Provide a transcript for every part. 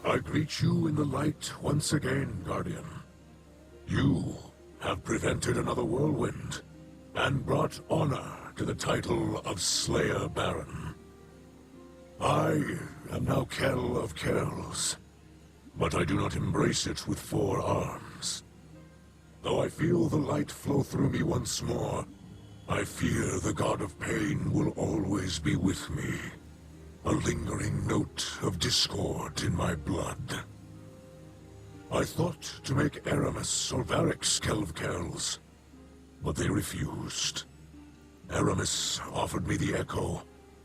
I greet you in the light once again, Guardian. You have prevented another whirlwind, and brought honor to the title of Slayer Baron. I am now KELL of KELLS, but I do not embrace it with 4 arms. Though I feel the light flow through me once more, I fear the God of Pain will always be with me, a lingering note of discord in my blood. I thought to make Aramis or Varix KELL of KELLS, but they refused. Aramis offered me the Echo,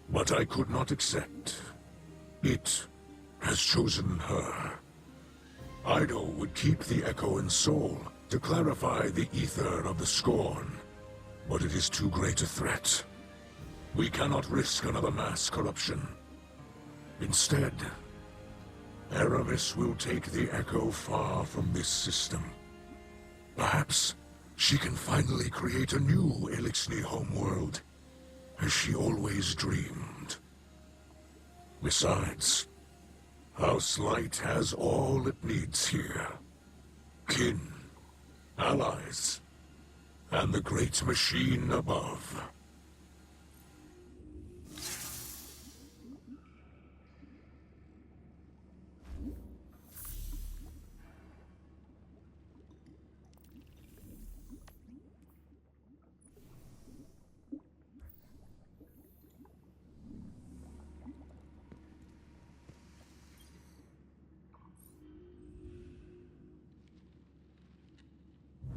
but I could not accept. It has chosen her. Ido would keep the Echo in Soul to clarify the ether of the Scorn, but it is too great a threat. We cannot risk another mass corruption. Instead, Aramis will take the Echo far from this system. Perhaps she can finally create a new Elixni homeworld, as she always dreamed. Besides, House Light has all it needs here. Kin, allies, and the great machine above.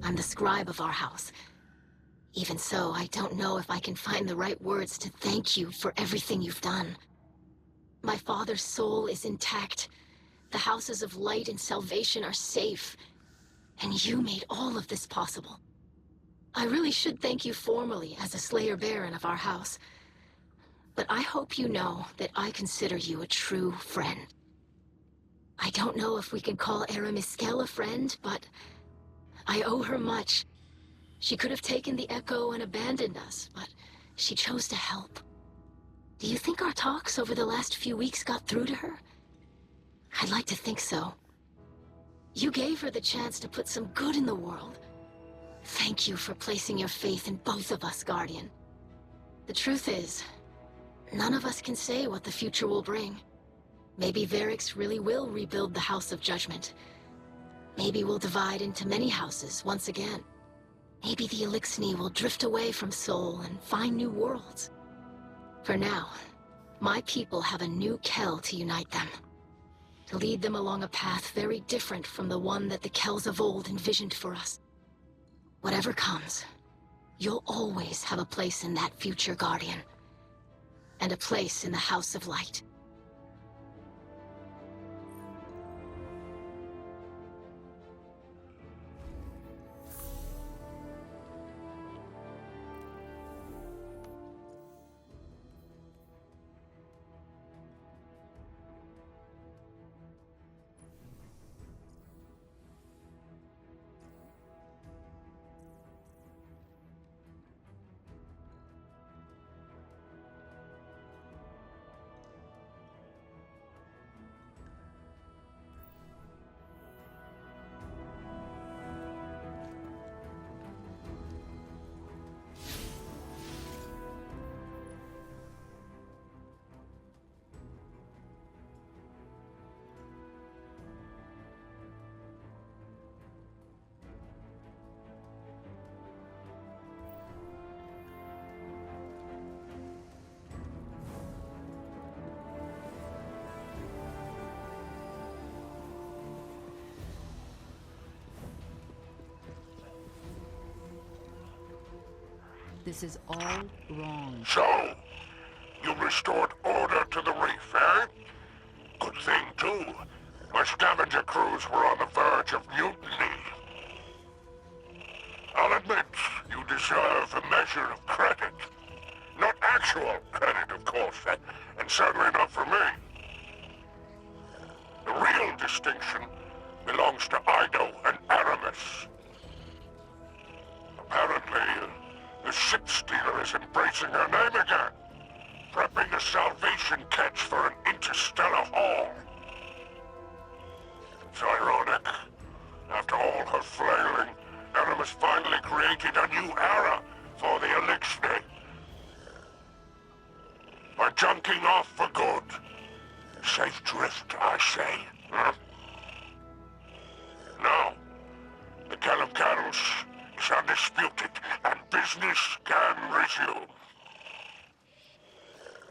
I'm the scribe of our house. Even so, I don't know if I can find the right words to thank you for everything you've done. My father's soul is intact. The houses of light and salvation are safe. And you made all of this possible. I really should thank you formally as a Slayer Baron of our house. But I hope you know that I consider you a true friend. I don't know if we can call Aramis KELL a friend, but I owe her much. She could have taken the Echo and abandoned us, but she chose to help. Do you think our talks over the last few weeks got through to her? I'd like to think so. You gave her the chance to put some good in the world. Thank you for placing your faith in both of us, Guardian. The truth is, none of us can say what the future will bring. Maybe Varix really will rebuild the House of Judgment. Maybe we'll divide into many houses once again. Maybe the Elixni will drift away from Soul and find new worlds. For now, my people have a new KELL to unite them. To lead them along a path very different from the one that the KELLs of old envisioned for us. Whatever comes, you'll always have a place in that future, Guardian. And a place in the House of Light. This is all wrong. So, you restored order to the reef, eh? Good thing, too. My scavenger crews were on the verge of mutiny. I'll admit, you deserve a measure of credit. Not actual credit, of course, and certainly not for me. The real distinction belongs to Ido and Aramis. Apparently, the ship stealer is embracing her name again, prepping a salvation catch for an interstellar haul. I say. Huh? Now, the KELL of KELLS is undisputed, and business can resume.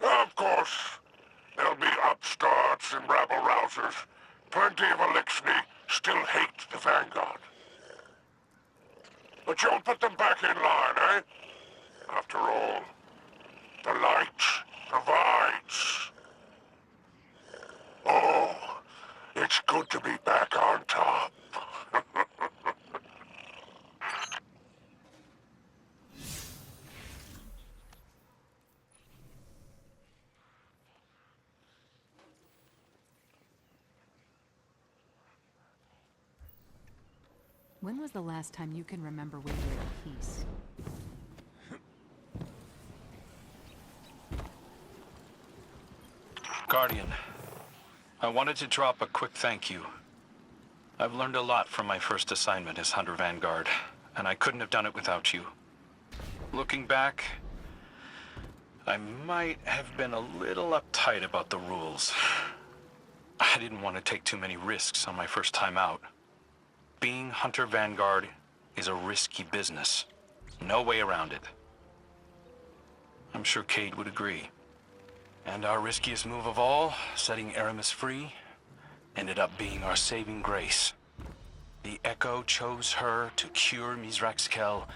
Of course, there'll be upstarts and rabble-rousers. Plenty of Elixni still hate the Vanguard. But you'll put them back in line, eh? After all, the light provides. Oh, it's good to be back on top. When was the last time you can remember we were at peace? Guardian, I wanted to drop a quick thank you. I've learned a lot from my first assignment as Hunter Vanguard, and I couldn't have done it without you. Looking back, I might have been a little uptight about the rules. I didn't want to take too many risks on my first time out. Being Hunter Vanguard is a risky business. No way around it. I'm sure Cade would agree. And our riskiest move of all, setting Aramis free, ended up being our saving grace. The Echo chose her to cure Mizrax Kell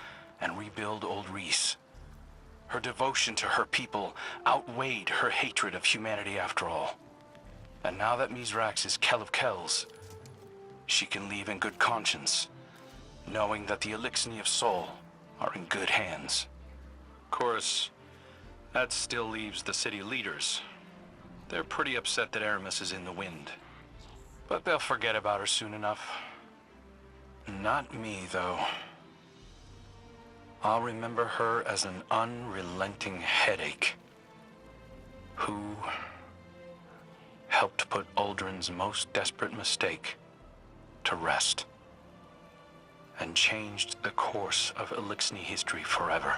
and rebuild Old Reese. Her devotion to her people outweighed her hatred of humanity after all. And now that Mizrax is KELL of KELLS, she can leave in good conscience, knowing that the Elixni of Soul are in good hands. Of course, that still leaves the city leaders. They're pretty upset that Aramis is in the wind. But they'll forget about her soon enough. Not me, though. I'll remember her as an unrelenting headache who helped put Uldren's most desperate mistake to rest and changed the course of Elixni history forever.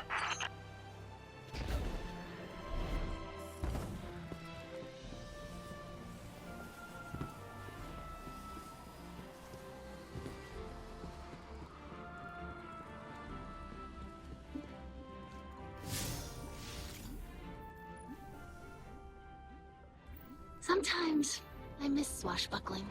Sometimes I miss swashbuckling.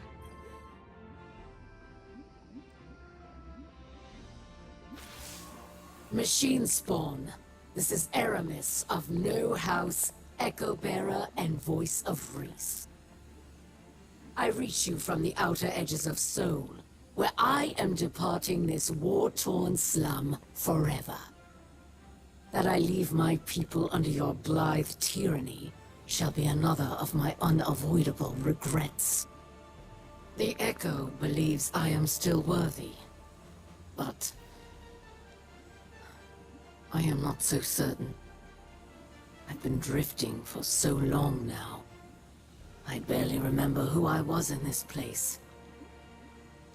Machine spawn. This is Aramis of No House, Echo Bearer, and Voice of Reese. I reach you from the outer edges of Seoul, where I am departing this war-torn slum forever. That I leave my people under your blithe tyranny shall be another of my unavoidable regrets. The Echo believes I am still worthy, but I am not so certain. I've been drifting for so long now. I barely remember who I was in this place.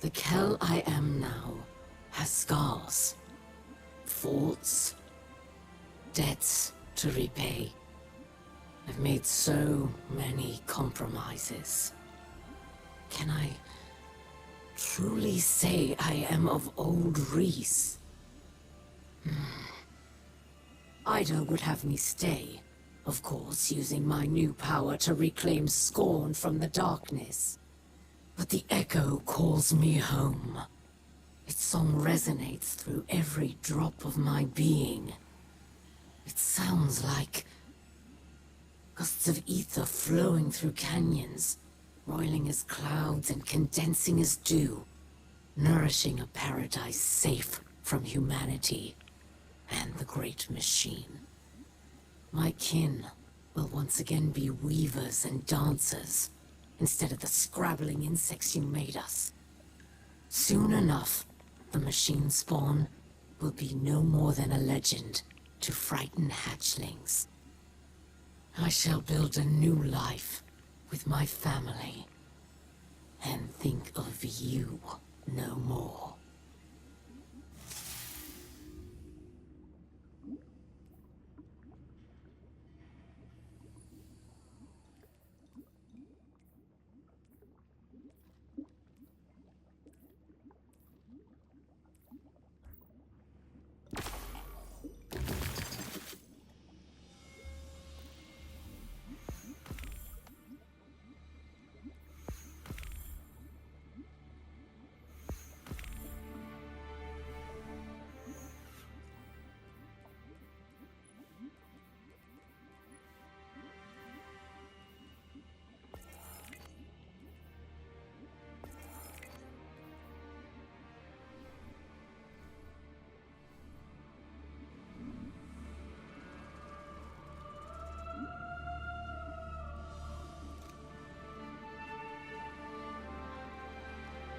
The KELL I am now has scars, faults, debts to repay. I've made so many compromises. Can I truly say I am of Old Reese? Ida would have me stay, of course, using my new power to reclaim Scorn from the darkness. But the Echo calls me home. Its song resonates through every drop of my being. It sounds like gusts of ether flowing through canyons, roiling as clouds and condensing as dew, nourishing a paradise safe from humanity and the great machine. My kin will once again be weavers and dancers, instead of the scrabbling insects you made us. Soon enough, the machine spawn will be no more than a legend to frighten hatchlings. I shall build a new life with my family, and think of you no more.